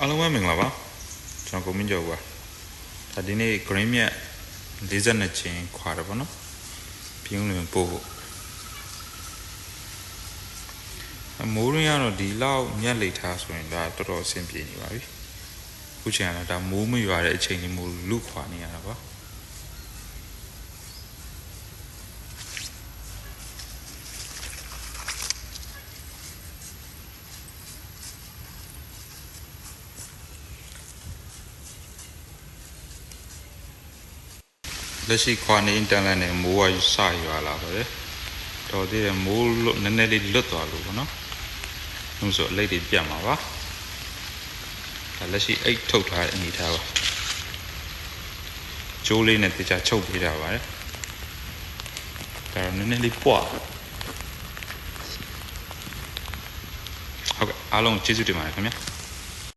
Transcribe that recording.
အားလုံးပဲမင်္ဂလာပါကျွန်တော်ကိုမင်းကျော်ပါဒါဒီနေ့ green မြက်42ချင်းခွာတယ်ပေါ့နော်ပြင်းလုံးပို့ဖို့မိုးရင်းကတော့ဒီလောက်မြက်လိတ်ထားဆိုရင်ဒါတော်တော်အဆင်ပြေနေပါပြီခုချိန်ကတော့ဒါမိုးမရွာတဲ့အချိန်လေးမိုးလူခွာနေရတာပါလက်ရှိခွာနေအင်တန်လက်နဲ့မိုးကစရွာလာပါတယ်တော်သေးတယ်မိုးနည်းနည်းလေးလွတ်သွားလို့ပေါ့နော်လို့ဆိုအလိတ်တွေပြတ်မှာပါဒါလက်ရှိအိတ်ထုတ်ထားတဲ့အနေထားပါကျိုးလေးနဲ့တခြားချုပ်ပေးတာပါတယ်ဒါတော့နည်းနည်းလေးပွားဟုတ်ကဲ့အားလုံးကျေးဇူးတင်ပါတယ်ခင်ဗျာ